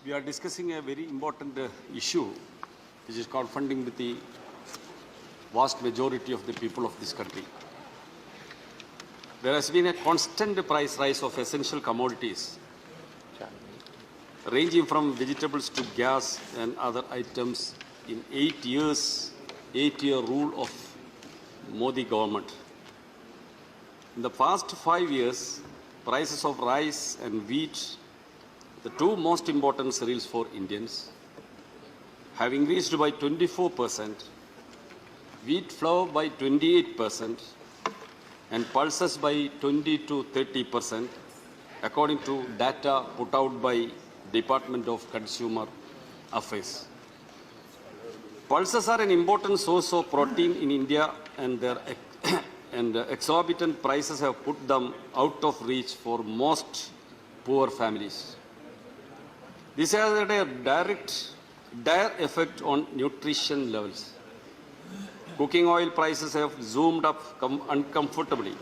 We are discussing a very important issue which is confronting with the vast majority of the people of this country. There has been a constant price rise of essential commodities, ranging from vegetables to gas and other items in 8-year rule of Modi government. In the past 5 years, prices of rice and wheat, the two most important cereals for Indians, have increased by 24%, wheat flour by 28%, and pulses by 20 to 30%, according to data put out by Department of Consumer Affairs. Pulses are an important source of protein in India, and their exorbitant prices have put them out of reach for most poor families. This has had a dire effect on nutrition levels. Cooking oil prices have zoomed up uncomfortably.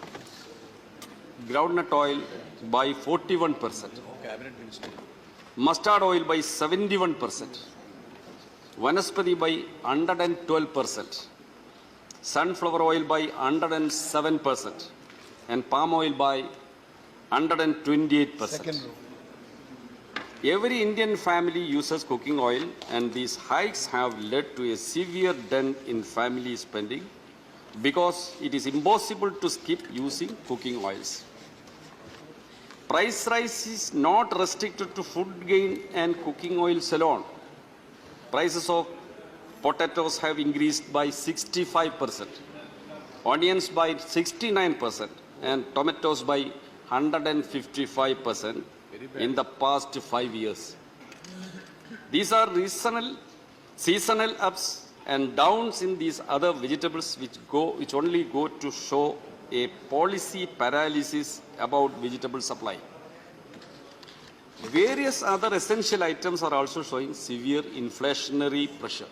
Groundnut oil by 41%. Mustard oil by 71%. Vanaspati by 112%. Sunflower oil by 107%. And palm oil by 128%. Every Indian family uses cooking oil, and these hikes have led to a severe dent in family spending because it is impossible to skip using cooking oils. Price rise is not restricted to food grain and cooking oils alone. Prices of potatoes have increased by 65%, onions by 69%, and tomatoes by 155%. In the past 5 years. These are seasonal ups and downs in these other vegetables which only go to show a policy paralysis about vegetable supply. Various other essential items are also showing severe inflationary pressure.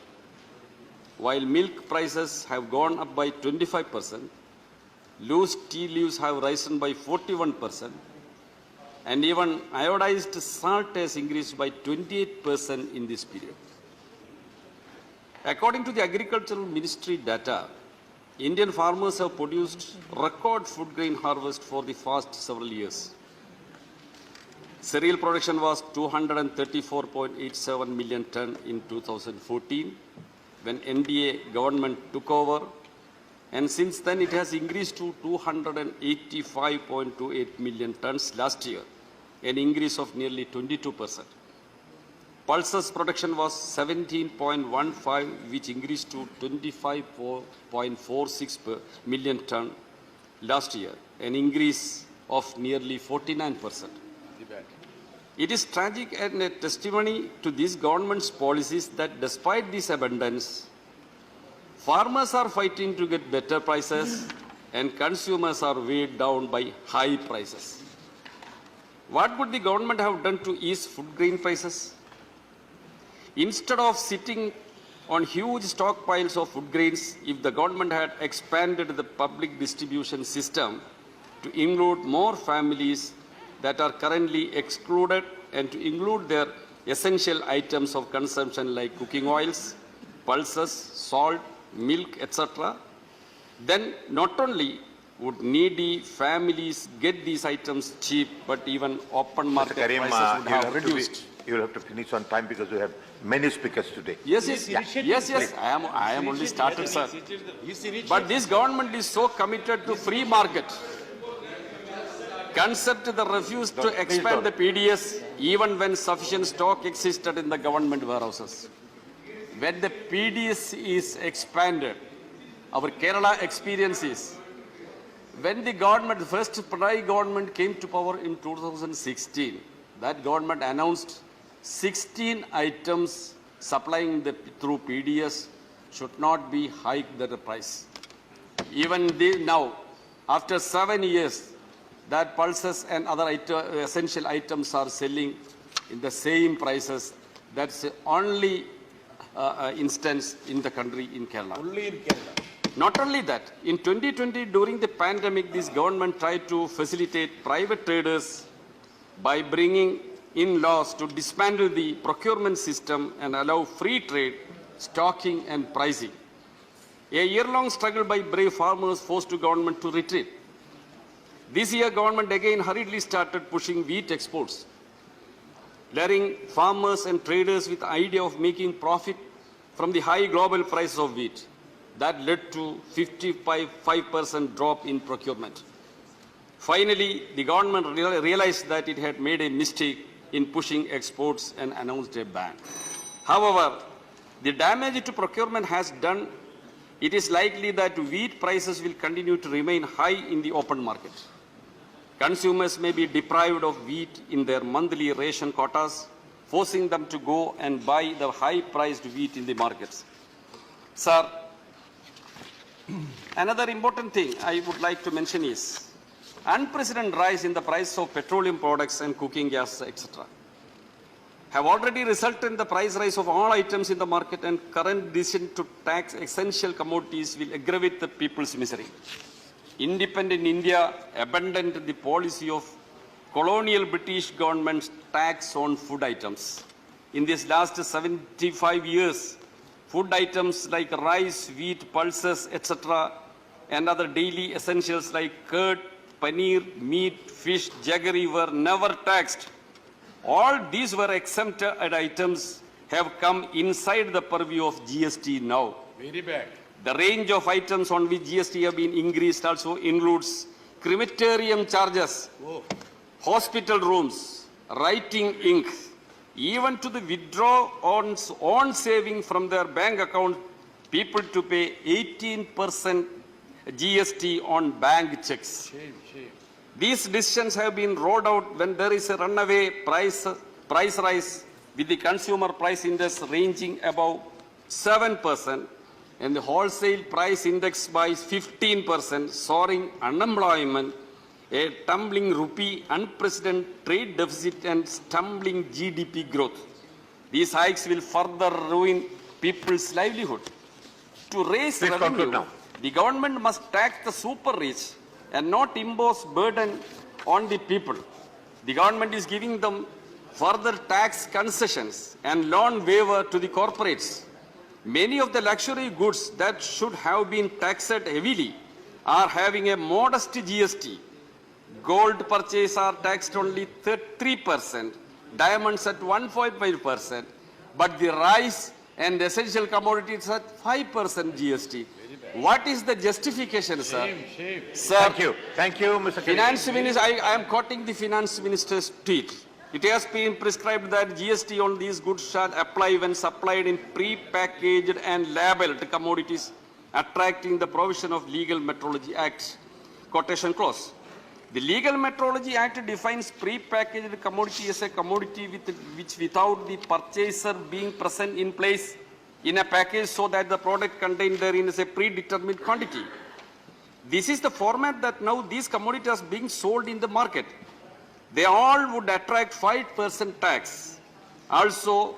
While milk prices have gone up by 25%, loose tea leaves have risen by 41%, and even iodized salt has increased by 28% in this period. According to the Agricultural Ministry data, Indian farmers have produced record food grain harvest for the past several years. Cereal production was 234.87 million ton in 2014 when NDA government took over, and since then it has increased to 285.28 million tons last year, an increase of nearly 22%. Pulses production was 17.15, which increased to 25.46 million ton last year, an increase of nearly 49%. It is tragic and a testimony to this government's policies that despite this abundance, farmers are fighting to get better prices and consumers are weighed down by high prices. What would the government have done to ease food grain prices? Instead of sitting on huge stockpiles of food grains, if the government had expanded the public distribution system to include more families that are currently excluded and to include their essential items of consumption like cooking oils, pulses, salt, milk, etc., then not only would needy families get these items cheap, but even open market Karim, prices would have reduced. You will have to finish on time because we have many speakers today. Yes. I am only started, sir. But this government is so committed to free market, concept the refused to expand the PDS even when sufficient stock existed in the government warehouses. When the PDS is expanded, our Kerala experience is, when the government, the first Pranay government came to power in 2016, that government announced 16 items supplying through PDS should not be hiked the price. Even now, after 7 years, that pulses and other essential items are selling in the same prices. That's the only instance in the country, in Kerala. Only in Kerala. Not only that, in 2020, during the pandemic, this government tried to facilitate private traders by bringing in laws to dismantle the procurement system and allow free trade, stocking and pricing. A year-long struggle by brave farmers forced the government to retreat. This year, government again hurriedly started pushing wheat exports, luring farmers and traders with the idea of making profit from the high global price of wheat. That led to 55% drop in procurement. Finally, the government realized that it had made a mistake in pushing exports and announced a ban. However, the damage to procurement has done. It is likely that wheat prices will continue to remain high in the open market. Consumers may be deprived of wheat in their monthly ration quotas, forcing them to go and buy the high-priced wheat in the markets. Sir, another important thing I would like to mention is unprecedented rise in the price of petroleum products and cooking gas, etc., have already resulted in the price rise of all items in the market, and current decision to tax essential commodities will aggravate the people's misery. Independent India abandoned the policy of colonial British government's tax on food items. In these last 75 years, food items like rice, wheat, pulses, etc., and other daily essentials like curd, paneer, meat, fish, jaggery were never taxed. All these were exempted items have come inside the purview of GST now. Very bad. The range of items on which GST have been increased also includes crematorium charges, hospital rooms, writing ink, even to the withdraw on saving from their bank account, people to pay 18% GST on bank checks. Shame. These decisions have been rolled out when there is a runaway price rise, with the consumer price index ranging above 7% and the wholesale price index by 15%, soaring unemployment, a tumbling rupee, unprecedented trade deficit and stumbling GDP growth. These hikes will further ruin people's livelihood. To raise revenue, the government must tax the super rich and not impose burden on the people. The government is giving them further tax concessions and loan waiver to the corporates. Many of the luxury goods that should have been taxed heavily are having a modest GST. Gold purchase are taxed only 3%, diamonds at 1.5%, but the rice and essential commodities at 5% GST. What is the justification, sir? Shame. Sir, Thank you, Mr. Finance Minister, I am quoting the Finance Minister's tweet. It has been prescribed that GST on these goods shall apply when supplied in pre-packaged and labeled commodities, attracting the provision of Legal Metrology Act. Quotation clause. The Legal Metrology Act defines pre-packaged commodity as a commodity which without the purchaser being present in place in a package so that the product contained therein is a predetermined quantity. This is the format that now these commodities are being sold in the market. They all would attract 5% tax. Also,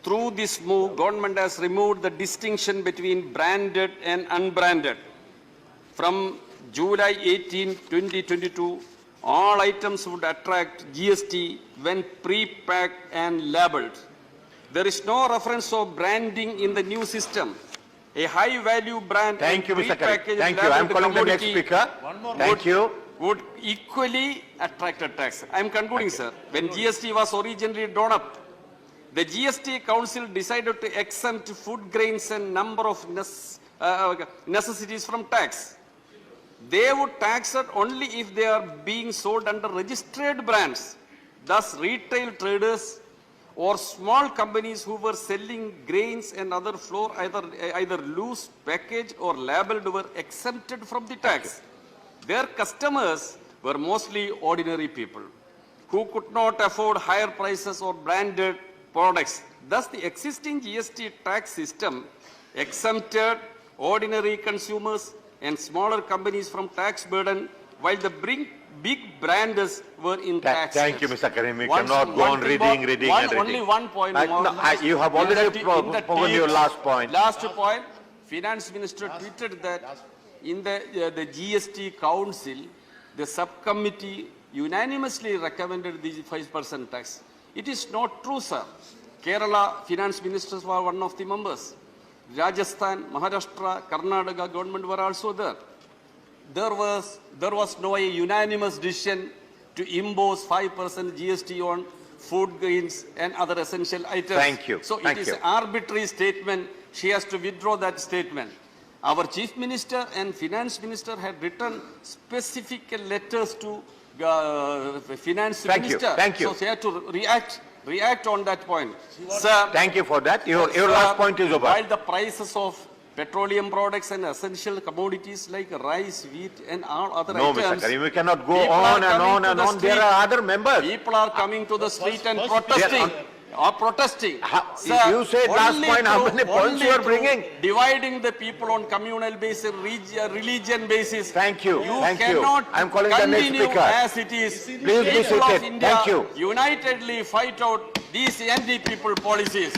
through this move, government has removed the distinction between branded and unbranded. From July 18, 2022, all items would attract GST when pre-packed and labeled. There is no reference of branding in the new system. A high-value brand Thank you, Mr. pre-packaged Thank you. I am labeled calling the next commodity speaker. One more. Thank you. would equally attract a tax. I am concluding, sir. When GST was originally drawn up, the GST Council decided to exempt food grains and number of necessities from tax. They would tax it only if they are being sold under registered brands. Thus, retail traders or small companies who were selling grains and other flour, either loose, packaged or labeled, were exempted from the tax. Their customers were mostly ordinary people who could not afford higher prices or branded products. Thus, the existing GST tax system exempted ordinary consumers and smaller companies from tax burden, while the big brands were in tax. Thank you, Mr. Karim. You cannot go on reading. Only one point more. You have already spoken your last point. Last point. Finance Minister tweeted that in the GST Council, the subcommittee unanimously recommended the 5% tax. It is not true, sir. Kerala finance ministers were one of the members. Rajasthan, Maharashtra, Karnataka government were also there. There was no unanimous decision to impose 5% GST on food grains and other essential items. Thank you. So Thank it is you. an arbitrary statement. She has to withdraw that statement. Our chief minister and finance minister had written specific letters to finance Thank you. minister. Thank you. So they had to react on that point. Sir, Thank you for that. Your sir, last point is over. While the prices of petroleum products and essential commodities like rice, wheat and all other No, items. Mr. Karim, we cannot go people on are and coming on to and the on. There street. are other members. People are coming to the street and protesting. Sir, You said last only point, how through- many points only you are through bringing? Dividing the people on communal basis, religion basis. Thank you. You Thank you. cannot I'm calling the next continue speaker. as it is. Please be People of seated. India Thank you. unitedly fight out these anti-people policies.